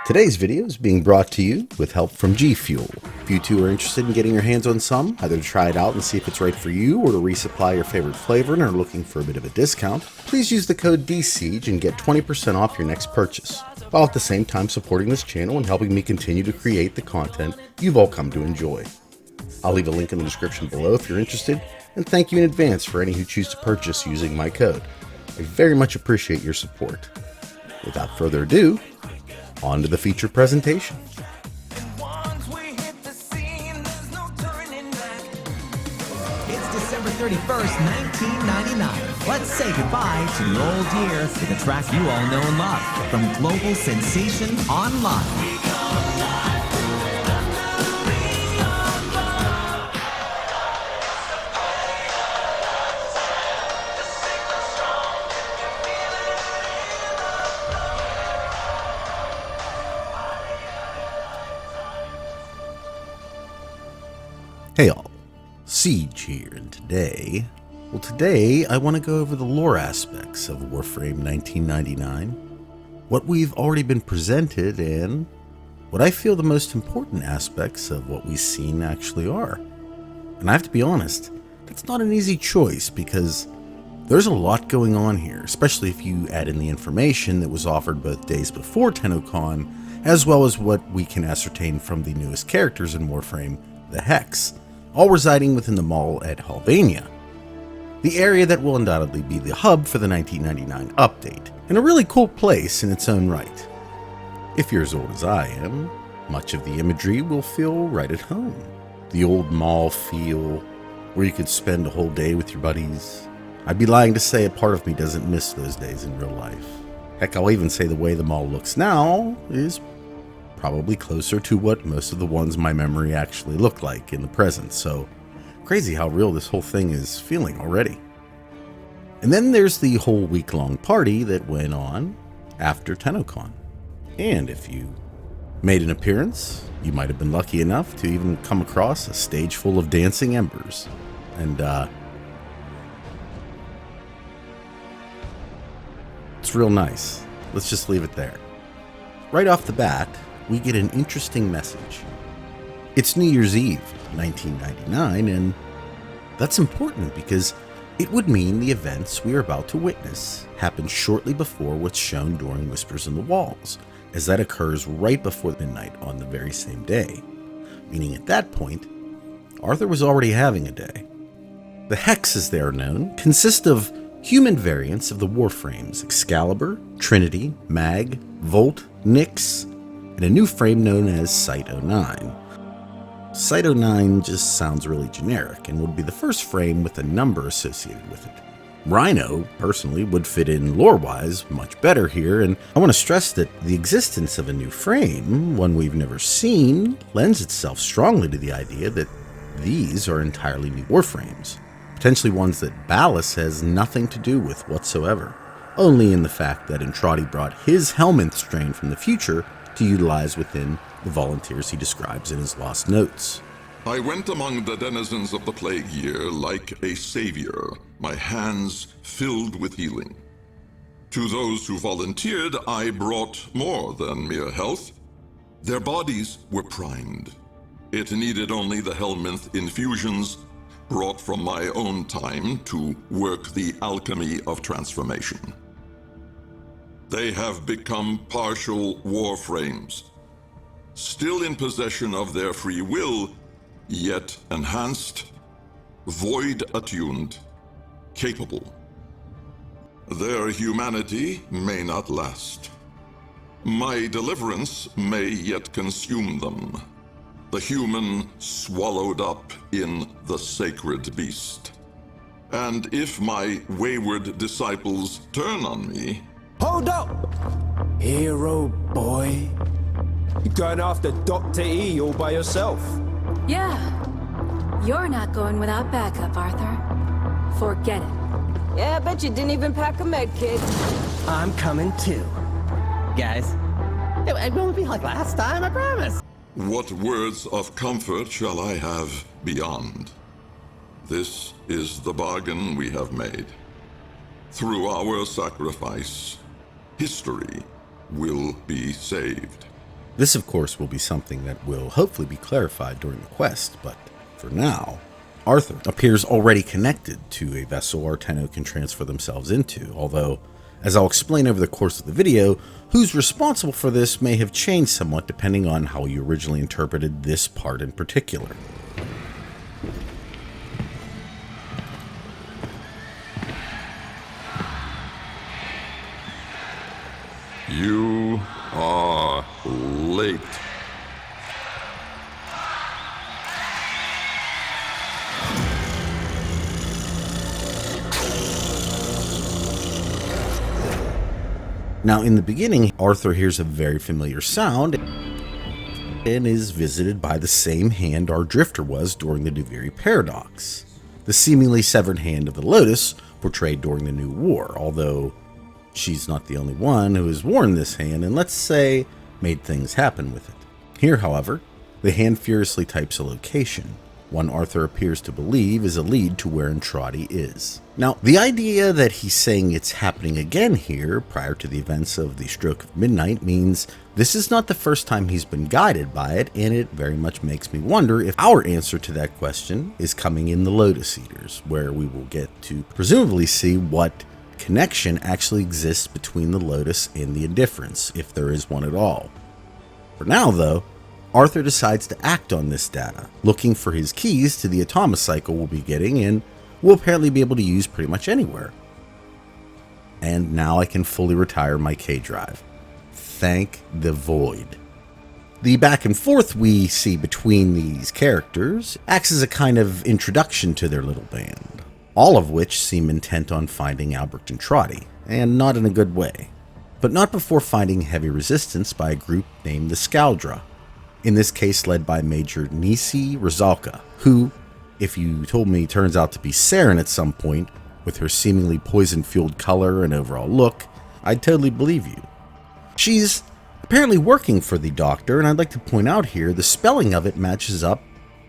Today's video is being brought to you with help from G Fuel. If you too are interested in getting your hands on some, either to try it out and see if it's right for you or to resupply your favorite flavor and are looking for a bit of a discount, please use the code TheDsIEGE and get 20% off your next purchase, while at the same time supporting this channel and helping me continue to create the content you've all come to enjoy. I'll leave a link in the description below if you're interested, and thank you in advance for any who choose to purchase using my code. I very much appreciate your support. Without further ado, on to the feature presentation. It's December 31st, 1999. Let's say goodbye to the old year with a track you all know and love from global sensation Online. Hey all, Siege here, and today I want to go over the lore aspects of Warframe 1999, what we've already been presented, and what I feel the most important aspects of what we've seen actually are. And I have to be honest, that's not an easy choice because there's a lot going on here, especially if you add in the information that was offered both days before Tennocon, as well as what we can ascertain from the newest characters in Warframe, the Hex, all residing within the mall at Halvania, the area that will undoubtedly be the hub for the 1999 update, and a really cool place in its own right. If you're as old as I am, much of the imagery will feel right at home. The old mall feel, where you could spend a whole day with your buddies. I'd be lying to say a part of me doesn't miss those days in real life. Heck, I'll even say the way the mall looks now is probably closer to what most of the ones in my memory actually look like in the present, so crazy how real this whole thing is feeling already. And then there's the whole week-long party that went on after Tennocon. And if you made an appearance, you might have been lucky enough to even come across a stage full of dancing embers. And it's real nice. Let's just leave it there. Right off the bat, we get an interesting message. It's New Year's Eve, 1999, and that's important because it would mean the events we are about to witness happen shortly before what's shown during Whispers in the Walls, as that occurs right before midnight on the very same day, meaning at that point, Arthur was already having a day. The Hex, as they are known, consist of human variants of the Warframes Excalibur, Trinity, Mag, Volt, Nyx, and a new frame known as Site-09. Site-09 just sounds really generic and would be the first frame with a number associated with it. Rhino, personally, would fit in lore-wise much better here, and I want to stress that the existence of a new frame, one we've never seen, lends itself strongly to the idea that these are entirely new Warframes, potentially ones that Ballas has nothing to do with whatsoever, only in the fact that Entrati brought his Helminth strain from the future to utilize within the volunteers he describes in his lost notes. I went among the denizens of the plague year like a savior, my hands filled with healing. To those who volunteered, I brought more than mere health. Their bodies were primed. It needed only the Helminth infusions brought from my own time to work the alchemy of transformation. They have become partial Warframes, still in possession of their free will, yet enhanced, void-attuned, capable. Their humanity may not last. My deliverance may yet consume them, the human swallowed up in the sacred beast. And if my wayward disciples turn on me... Hold up! Hero boy. You're going after Dr. E all by yourself. Yeah. You're not going without backup, Arthur. Forget it. Yeah, I bet you didn't even pack a med kit. I'm coming too. Guys, it won't be like last time, I promise. What words of comfort shall I have beyond? This is the bargain we have made. Through our sacrifice, history will be saved. This, of course, will be something that will hopefully be clarified during the quest, but for now, Arthur appears already connected to a vessel our Tenno can transfer themselves into, although, as I'll explain over the course of the video, who's responsible for this may have changed somewhat depending on how you originally interpreted this part in particular. You are late. Now, in the beginning, Arthur hears a very familiar sound and is visited by the same hand our drifter was during the Duviri paradox, the seemingly severed hand of the Lotus portrayed during the New War, although she's not the only one who has worn this hand and, let's say, made things happen with it. Here, however, the hand furiously types a location, one Arthur appears to believe is a lead to where Entrati is. Now, the idea that he's saying it's happening again here, prior to the events of the Stroke of Midnight, means this is not the first time he's been guided by it, and it very much makes me wonder if our answer to that question is coming in the Lotus Eaters, where we will get to presumably see what connection actually exists between the Lotus and the Indifference, if there is one at all. For now, though, Arthur decides to act on this data, looking for his keys to the Atomocycle we'll be getting and will apparently be able to use pretty much anywhere. And now I can fully retire my K-Drive. Thank the void. The back and forth we see between these characters acts as a kind of introduction to their little band, all of which seem intent on finding Albrecht and Trotty, and not in a good way. But not before finding heavy resistance by a group named the Skaldra, in this case led by Major Nisi Rizalka, who, if you told me turns out to be Saren at some point, with her seemingly poison-fueled color and overall look, I'd totally believe you. She's apparently working for the Doctor, and I'd like to point out here the spelling of it matches up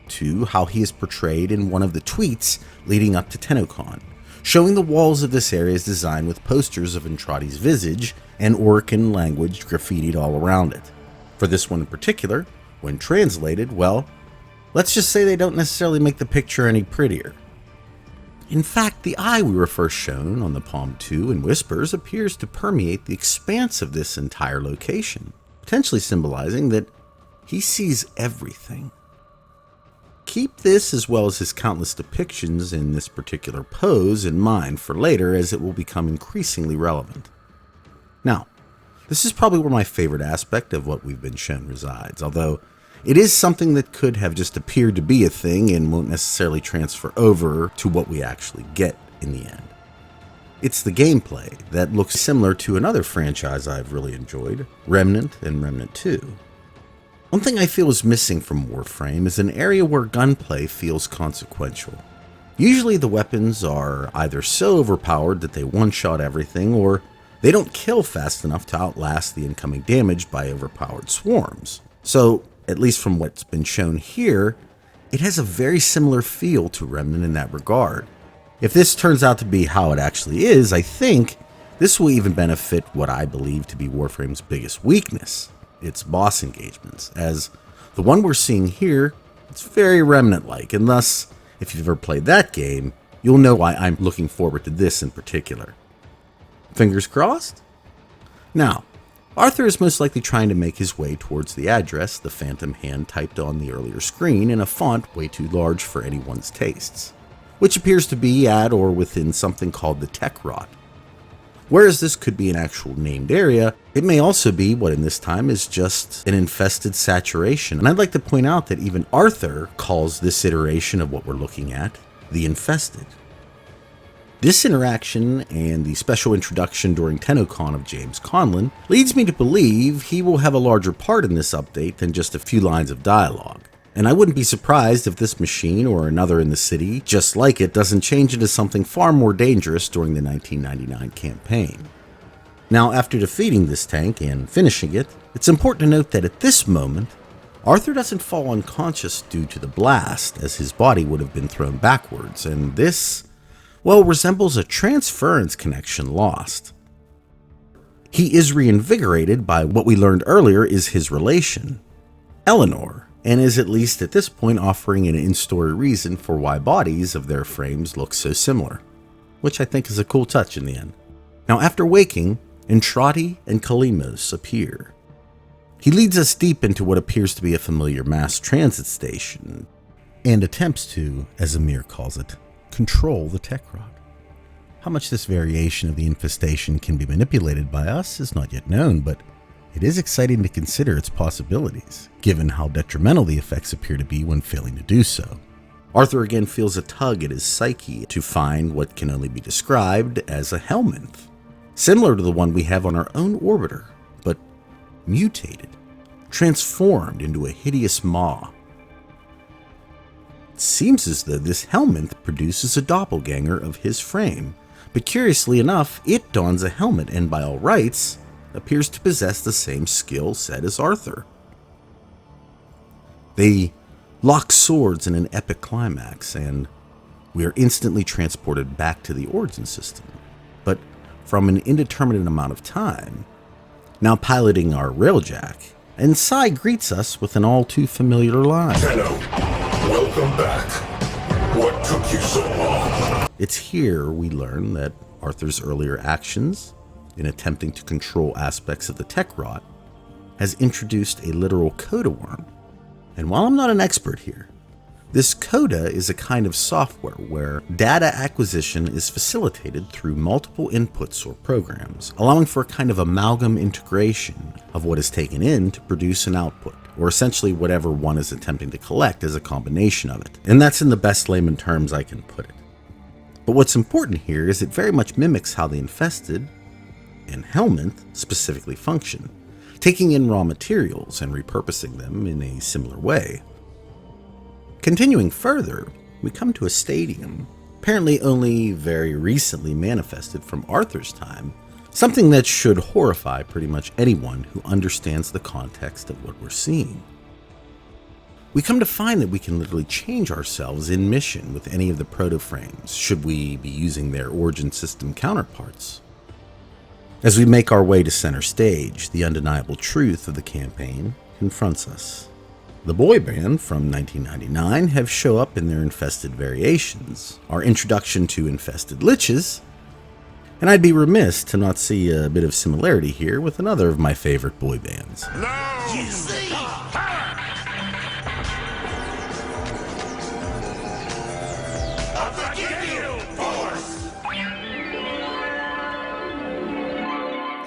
to how he is portrayed in one of the tweets leading up to Tennocon, showing the walls of this area is designed with posters of Entrati's visage and Orokin language graffitied all around it. For this one in particular, when translated, well, let's just say they don't necessarily make the picture any prettier. In fact, the eye we were first shown on the Palm 2 in Whispers appears to permeate the expanse of this entire location, potentially symbolizing that he sees everything. Keep this, as well as his countless depictions in this particular pose, in mind for later, as it will become increasingly relevant. Now, this is probably where my favorite aspect of what we've been shown resides, although it is something that could have just appeared to be a thing and won't necessarily transfer over to what we actually get in the end. It's the gameplay that looks similar to another franchise I've really enjoyed, Remnant and Remnant 2. One thing I feel is missing from Warframe is an area where gunplay feels consequential. Usually the weapons are either so overpowered that they one-shot everything, or they don't kill fast enough to outlast the incoming damage by overpowered swarms. So, at least from what's been shown here, it has a very similar feel to Remnant in that regard. If this turns out to be how it actually is, I think this will even benefit what I believe to be Warframe's biggest weakness, its boss engagements, as the one we're seeing here, it's very Remnant-like, and thus, if you've ever played that game, you'll know why I'm looking forward to this in particular. Fingers crossed? Now, Arthur is most likely trying to make his way towards the address the phantom hand typed on the earlier screen in a font way too large for anyone's tastes, which appears to be at or within something called the Tech Rot. Whereas this could be an actual named area, it may also be what in this time is just an infested saturation, and I'd like to point out that even Arthur calls this iteration of what we're looking at the Infested. This interaction and the special introduction during Tennocon of James Conlon leads me to believe he will have a larger part in this update than just a few lines of dialogue. And I wouldn't be surprised if this machine or another in the city, just like it, doesn't change into something far more dangerous during the 1999 campaign. Now, after defeating this tank and finishing it, it's important to note that at this moment, Arthur doesn't fall unconscious due to the blast, as his body would have been thrown backwards, and this, well, resembles a transference connection lost. He is reinvigorated by what we learned earlier is his relation, Eleanor, and is at least at this point offering an in-story reason for why bodies of their frames look so similar, which I think is a cool touch in the end. Now, after waking, Entrati and Kalimos appear. He leads us deep into what appears to be a familiar mass transit station and attempts to, as Amir calls it, control the tech rod. How much this variation of the infestation can be manipulated by us is not yet known, but it is exciting to consider its possibilities, given how detrimental the effects appear to be when failing to do so. Arthur again feels a tug at his psyche to find what can only be described as a helminth, similar to the one we have on our own orbiter, but mutated, transformed into a hideous maw. It seems as though this helminth produces a doppelganger of his frame, but curiously enough, it dons a helmet and by all rights, appears to possess the same skill set as Arthur. They lock swords in an epic climax, and we are instantly transported back to the origin system, but from an indeterminate amount of time, now piloting our railjack, and Sai greets us with an all-too-familiar line. Tenno, welcome back. What took you so long? It's here we learn that Arthur's earlier actions in attempting to control aspects of the tech rot has introduced a literal coda worm. And while I'm not an expert here, this coda is a kind of software where data acquisition is facilitated through multiple inputs or programs, allowing for a kind of amalgam integration of what is taken in to produce an output, or essentially whatever one is attempting to collect as a combination of it. And that's in the best layman terms I can put it. But what's important here is it very much mimics how the infested and helminth specifically function, taking in raw materials and repurposing them in a similar way. Continuing further, we come to a stadium, apparently only very recently manifested from Arthur's time, something that should horrify pretty much anyone who understands the context of what we're seeing. We come to find that we can literally change ourselves in mission with any of the proto-frames, should we be using their origin system counterparts. As we make our way to center stage, the undeniable truth of the campaign confronts us. The boy band from 1999 have shown up in their infested variations, our introduction to infested liches, and I'd be remiss to not see a bit of similarity here with another of my favorite boy bands.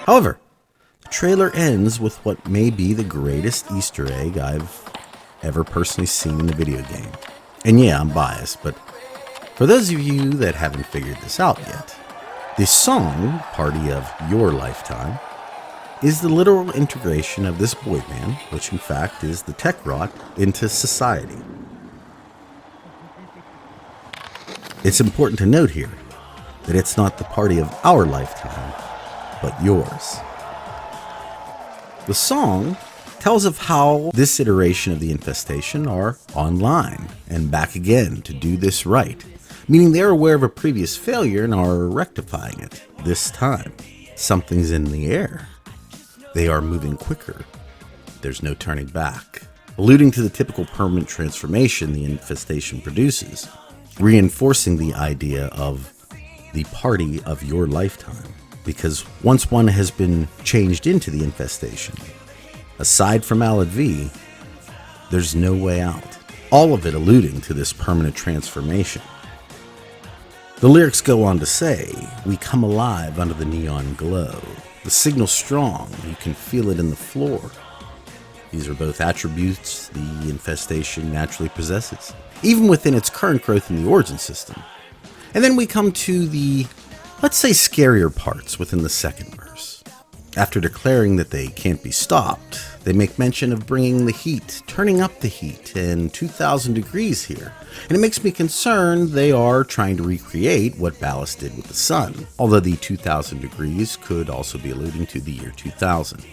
However, the trailer ends with what may be the greatest Easter egg I've ever personally seen in a video game. And yeah, I'm biased, but for those of you that haven't figured this out yet, the song, Party of Your Lifetime, is the literal integration of this boy band, which in fact is the tech rot, into society. It's important to note here that it's not the party of our lifetime, but yours. The song tells of how this iteration of the infestation are online and back again to do this right, meaning they're aware of a previous failure and are rectifying it this time. Something's in the air. They are moving quicker. There's no turning back, alluding to the typical permanent transformation the infestation produces, reinforcing the idea of the party of your lifetime. Because once one has been changed into the infestation, aside from Alad V, there's no way out. All of it alluding to this permanent transformation. The lyrics go on to say, "We come alive under the neon glow. The signal's strong, you can feel it in the floor." These are both attributes the infestation naturally possesses, even within its current growth in the origin system. And then we come to the, let's say, scarier parts within the second verse. After declaring that they can't be stopped, they make mention of bringing the heat, turning up the heat, and 2,000 degrees here. And it makes me concerned they are trying to recreate what Ballast did with the sun, although the 2,000 degrees could also be alluding to the year 2000.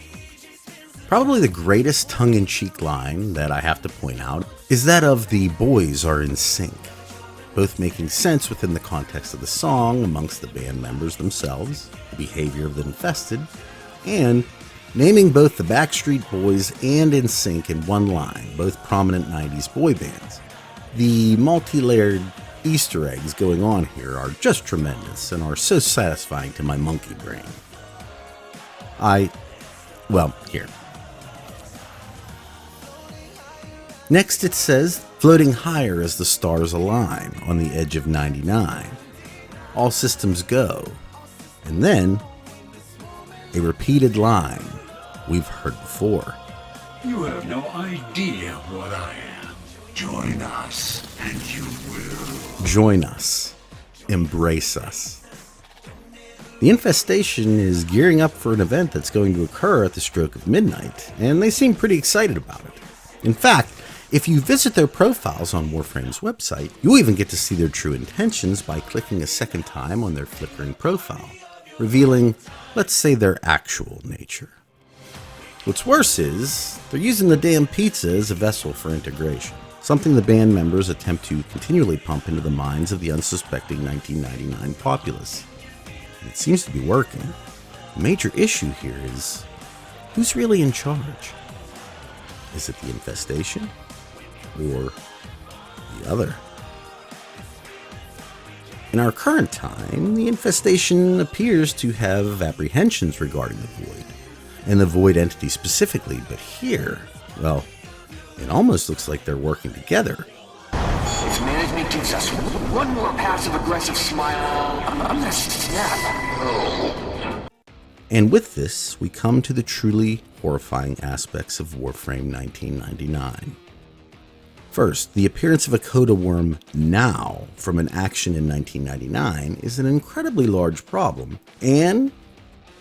Probably the greatest tongue-in-cheek line that I have to point out is that of "the boys are in sync," both making sense within the context of the song amongst the band members themselves, the behavior of the infested, and naming both the Backstreet Boys and NSYNC in one line, both prominent 90s boy bands. The multi-layered Easter eggs going on here are just tremendous and are so satisfying to my monkey brain. Here. Next it says, floating higher as the stars align on the edge of 99. All systems go. And then, a repeated line we've heard before. You have no idea what I am. Join us, and you will. Join us. Embrace us. The infestation is gearing up for an event that's going to occur at the stroke of midnight, and they seem pretty excited about it. In fact, if you visit their profiles on Warframe's website, you'll even get to see their true intentions by clicking a second time on their flickering profile, revealing, let's say, their actual nature. What's worse is, they're using the damn pizza as a vessel for integration, something the band members attempt to continually pump into the minds of the unsuspecting 1999 populace. And it seems to be working. The major issue here is, who's really in charge? Is it the infestation? Or the other? In our current time, the infestation appears to have apprehensions regarding the Void, and the Void entity specifically, but here, well, it almost looks like they're working together. If management gives us one more passive-aggressive smile, I'm gonna snap. And with this, we come to the truly horrifying aspects of Warframe 1999. First, the appearance of a coda worm now from an action in 1999 is an incredibly large problem, and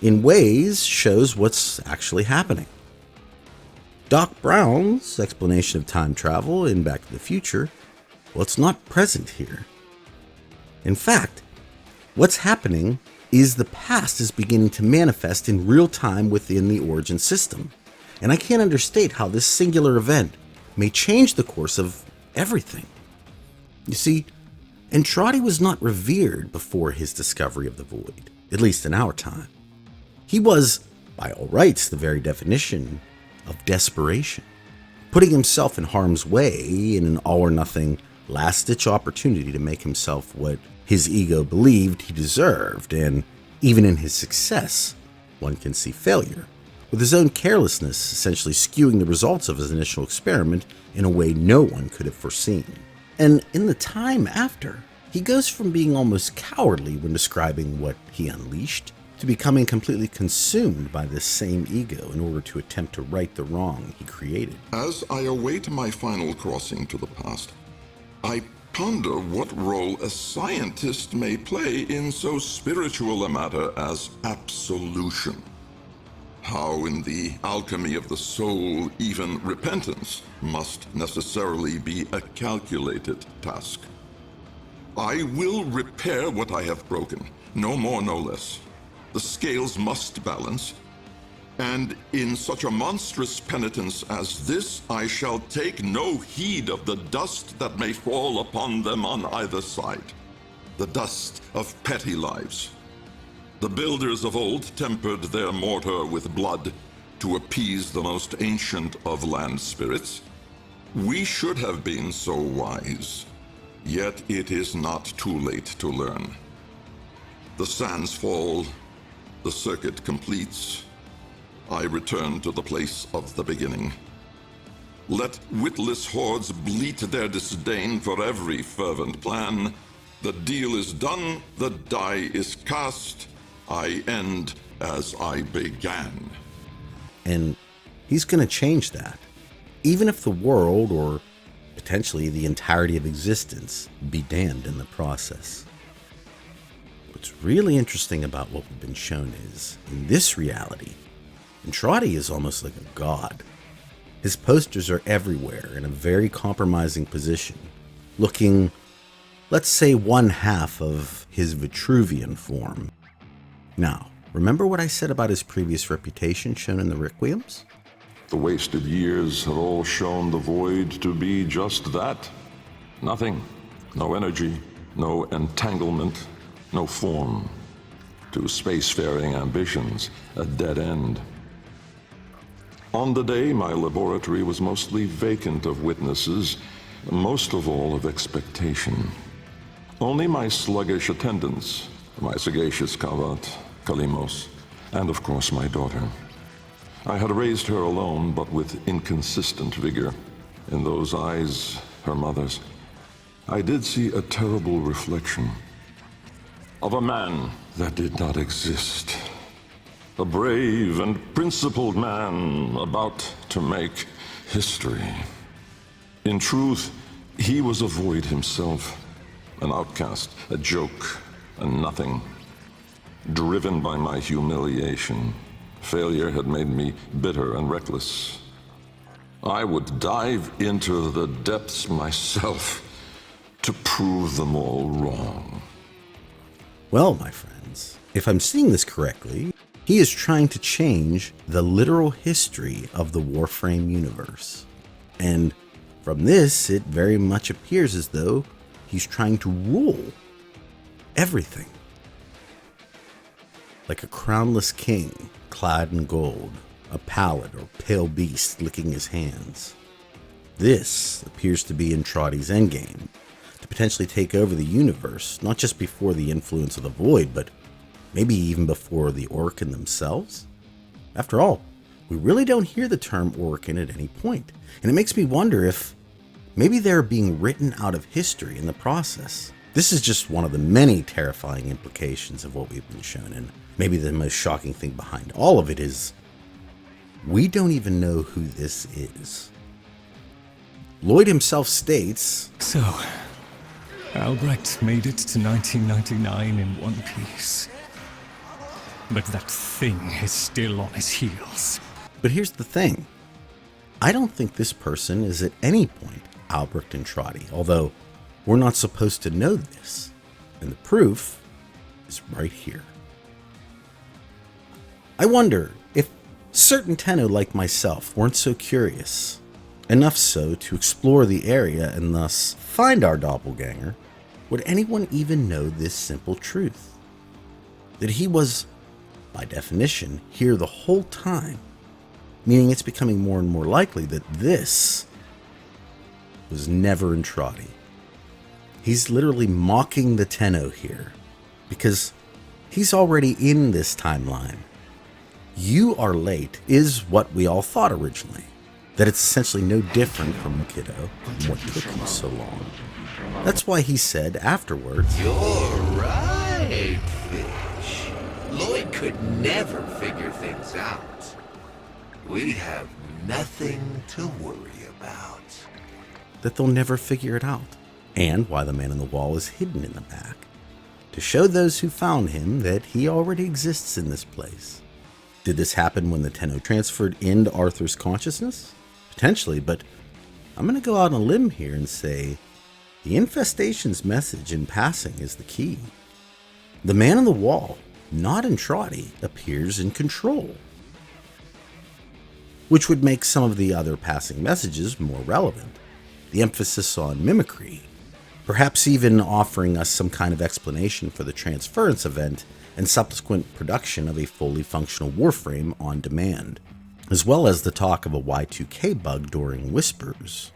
in ways shows what's actually happening. Doc Brown's explanation of time travel in Back to the Future, well, it's not present here. In fact, what's happening is the past is beginning to manifest in real time within the Origin system, and I can't understate how this singular event may change the course of everything. You see, Entrati was not revered before his discovery of the Void, at least in our time. He was, by all rights, the very definition of desperation, putting himself in harm's way in an all-or-nothing, last-ditch opportunity to make himself what his ego believed he deserved, and even in his success, one can see failure, with his own carelessness essentially skewing the results of his initial experiment in a way no one could have foreseen. And in the time after, he goes from being almost cowardly when describing what he unleashed, to becoming completely consumed by this same ego in order to attempt to right the wrong he created. As I await my final crossing to the past, I ponder what role a scientist may play in so spiritual a matter as absolution. How in the alchemy of the soul, even repentance must necessarily be a calculated task. I will repair what I have broken, no more, no less. The scales must balance, and in such a monstrous penitence as this, I shall take no heed of the dust that may fall upon them on either side, the dust of petty lives. The builders of old tempered their mortar with blood to appease the most ancient of land spirits. We should have been so wise, yet it is not too late to learn. The sands fall, the circuit completes. I return to the place of the beginning. Let witless hordes bleat their disdain for every fervent plan. The deal is done, the die is cast. I end as I began. And he's going to change that, even if the world, or potentially the entirety of existence, be damned in the process. What's really interesting about what we've been shown is, in this reality, Entrati is almost like a god. His posters are everywhere in a very compromising position, looking, let's say, one half of his Vitruvian form. Now, remember what I said about his previous reputation shown in the Requiems? The wasted years have all shown the Void to be just that. Nothing. No energy, no entanglement, no form. to spacefaring ambitions a dead end. On the day, my laboratory was mostly vacant of witnesses, most of all of expectation. Only my sluggish attendants, my sagacious Kavat, Kalimos, and of course my daughter. I had raised her alone, but with inconsistent vigor. In those eyes, her mother's, I did see a terrible reflection of a man that did not exist. A brave and principled man about to make history. In truth, he was a void himself, an outcast, a joke, a nothing. Driven by my humiliation, failure had made me bitter and reckless. I would dive into the depths myself to prove them all wrong. Well, my friends, if I'm seeing this correctly, he is trying to change the literal history of the Warframe universe. And from this, it very much appears as though he's trying to rule everything. Like a crownless king, clad in gold, a pallid or pale beast licking his hands. This appears to be Entradi's endgame, to potentially take over the universe, not just before the influence of the Void, but maybe even before the Orokin themselves? After all, we really don't hear the term Orokin at any point, and it makes me wonder if maybe they're being written out of history in the process. This is just one of the many terrifying implications of what we've been shown, and maybe the most shocking thing behind all of it is we don't even know who this is. Lloyd himself states, So, Albrecht made it to 1999 in one piece. But that thing is still on his heels. But here's the thing. I don't think this person is at any point Albrecht Entradi, although we're not supposed to know this. And the proof is right here. I wonder if certain Tenno like myself weren't so curious, enough so to explore the area and thus find our doppelganger, would anyone even know this simple truth? That he was, by definition, here the whole time, meaning it's becoming more and more likely that this was never Entradi. He's literally mocking the Tenno here, because he's already in this timeline. You are late is what we all thought originally, that it's essentially no different from Kiddo and what took him so long. That's why he said afterwards, "You're right, Fish. Lloyd could never figure things out. We have nothing to worry about." that they'll never figure it out, and why the man on the wall is hidden in the back, to show those who found him that he already exists in this place. Did this happen when the Tenno transferred into Arthur's consciousness? Potentially, but I'm going to go out on a limb here and say the infestation's message in passing is the key. The man on the wall, not Entradi, appears in control, which would make some of the other passing messages more relevant. The emphasis on mimicry, perhaps even offering us some kind of explanation for the transference event and subsequent production of a fully functional Warframe on demand, as well as the talk of a Y2K bug during Whispers.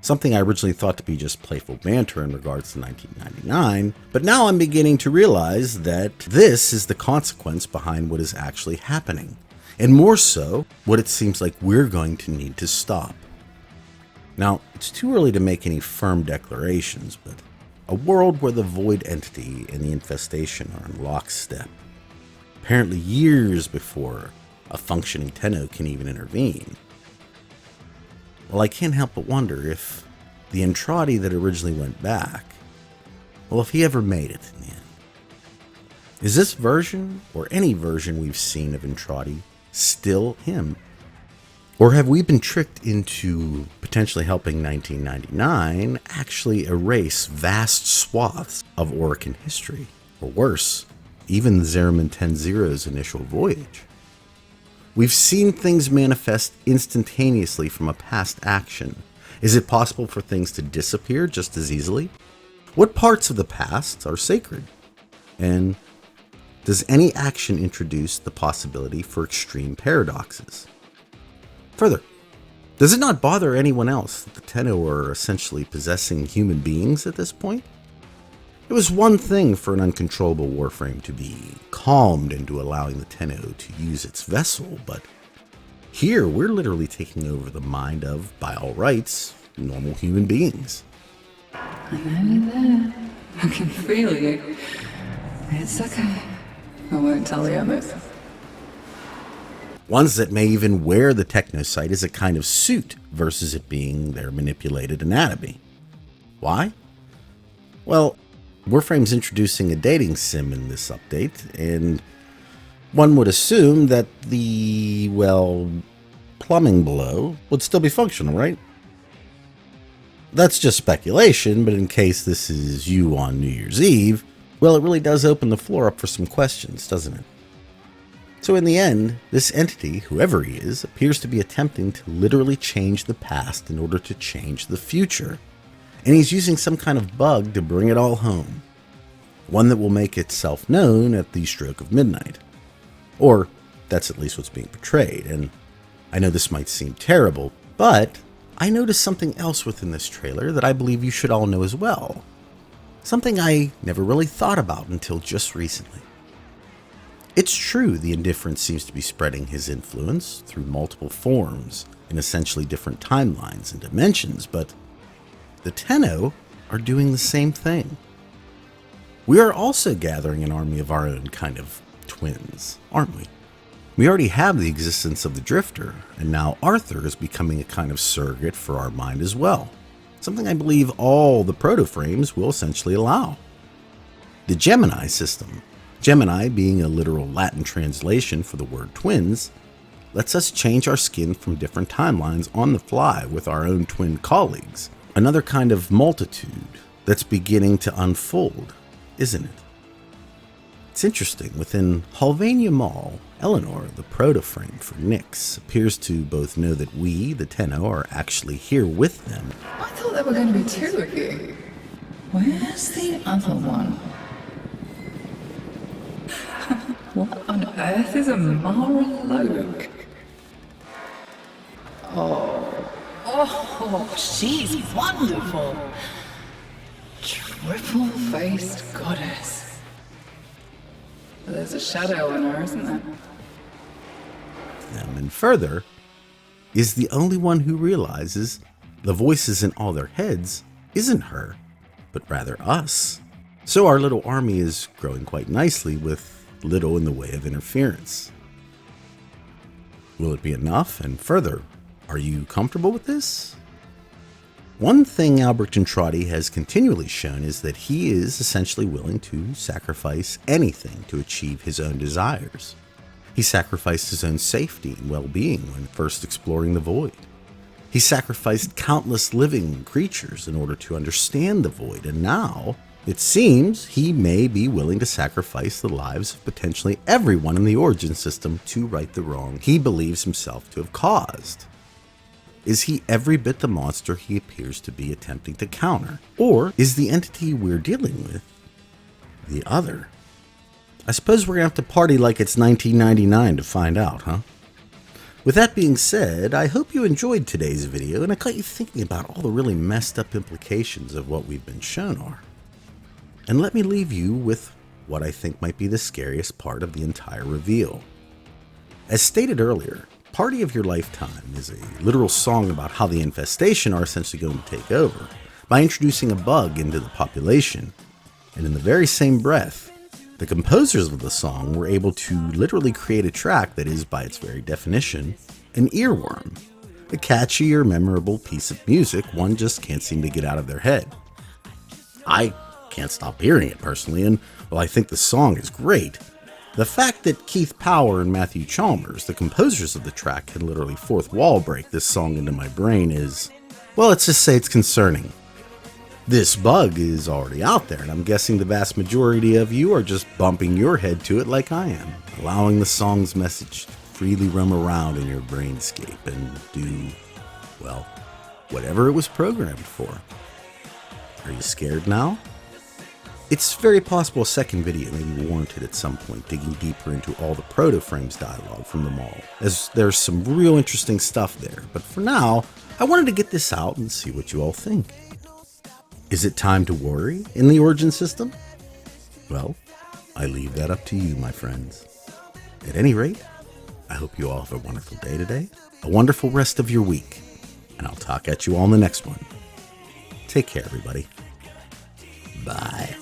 Something I originally thought to be just playful banter in regards to 1999, but now I'm beginning to realize that this is the consequence behind what is actually happening, and more so, what it seems like we're going to need to stop. Now, it's too early to make any firm declarations, but a world where the Void entity and the infestation are in lockstep, apparently years before a functioning Tenno can even intervene. Well, I can't help but wonder if the Entradi that originally went back, well, if he ever made it in the end. Is this version, or any version we've seen of Entradi, still him? Or have we been tricked into potentially helping 1999 actually erase vast swaths of Orokin history? Or worse, even Zeraman 10-0's initial voyage? We've seen things manifest instantaneously from a past action. Is it possible for things to disappear just as easily? What parts of the past are sacred? And does any action introduce the possibility for extreme paradoxes? Further, does it not bother anyone else that the Tenno are essentially possessing human beings at this point? It was one thing for an uncontrollable Warframe to be calmed into allowing the Tenno to use its vessel, but here we're literally taking over the mind of, by all rights, normal human beings. I know you're there. I can feel you. It's okay. I won't tell the others. Ones that may even wear the technocyte as a kind of suit versus it being their manipulated anatomy. Why? Well, Warframe's introducing a dating sim in this update, and one would assume that the, well, plumbing below would still be functional, right? That's just speculation, but in case this is you on New Year's Eve, well, it really does open the floor up for some questions, doesn't it? So in the end, this entity, whoever he is, appears to be attempting to literally change the past in order to change the future. And he's using some kind of bug to bring it all home. One that will make itself known at the stroke of midnight. Or, that's at least what's being portrayed, and I know this might seem terrible, but I noticed something else within this trailer that I believe you should all know as well. Something I never really thought about until just recently. It's true the Indifference seems to be spreading his influence through multiple forms in essentially different timelines and dimensions, but the Tenno are doing the same thing. We are also gathering an army of our own kind of twins, aren't we? We already have the existence of the Drifter, and now Arthur is becoming a kind of surrogate for our mind as well. Something I believe all the proto-frames will essentially allow. The Gemini system, Gemini being a literal Latin translation for the word twins, lets us change our skin from different timelines on the fly with our own twin colleagues. Another kind of multitude that's beginning to unfold, isn't it? It's interesting, within Halvania Mall, Eleanor, the proto-frame for Nyx, appears to both know that we, the Tenno, are actually here with them. I thought there were going to be two of you. Where's the other one? What on earth is a Mara Logue? Oh, she's wonderful. Triple-faced goddess. There's a shadow on her, isn't there? And further, is the only one who realizes the voices in all their heads isn't her, but rather us. So our little army is growing quite nicely with little in the way of interference. Will it be enough? And further, are you comfortable with this? One thing Albrecht Trotty has continually shown is that he is essentially willing to sacrifice anything to achieve his own desires. He sacrificed his own safety and well-being when first exploring the void. He sacrificed countless living creatures in order to understand the void, and now, it seems, he may be willing to sacrifice the lives of potentially everyone in the Origin system to right the wrong he believes himself to have caused. Is he every bit the monster he appears to be attempting to counter? Or is the entity we're dealing with the other? I suppose we're going to have to party like it's 1999 to find out, huh? With that being said, I hope you enjoyed today's video, and it got you thinking about all the really messed up implications of what we've been shown are. And let me leave you with what I think might be the scariest part of the entire reveal. As stated earlier, Party of Your Lifetime is a literal song about how the infestation are essentially going to take over by introducing a bug into the population, and in the very same breath, the composers of the song were able to literally create a track that is, by its very definition, an earworm, a catchy or memorable piece of music one just can't seem to get out of their head. I can't stop hearing it personally, and while I think the song is great, the fact that Keith Power and Matthew Chalmers, the composers of the track, can literally fourth wall break this song into my brain is, well, let's just say it's concerning. This bug is already out there, and I'm guessing the vast majority of you are just bumping your head to it like I am, allowing the song's message to freely roam around in your brainscape and do, well, whatever it was programmed for. Are you scared now? It's very possible a second video may be warranted at some point, digging deeper into all the Proto-Frames dialogue from them all, as there's some real interesting stuff there. But for now, I wanted to get this out and see what you all think. Is it time to worry in the Origin system? Well, I leave that up to you, my friends. At any rate, I hope you all have a wonderful day today, a wonderful rest of your week, and I'll talk at you all in the next one. Take care, everybody. Bye.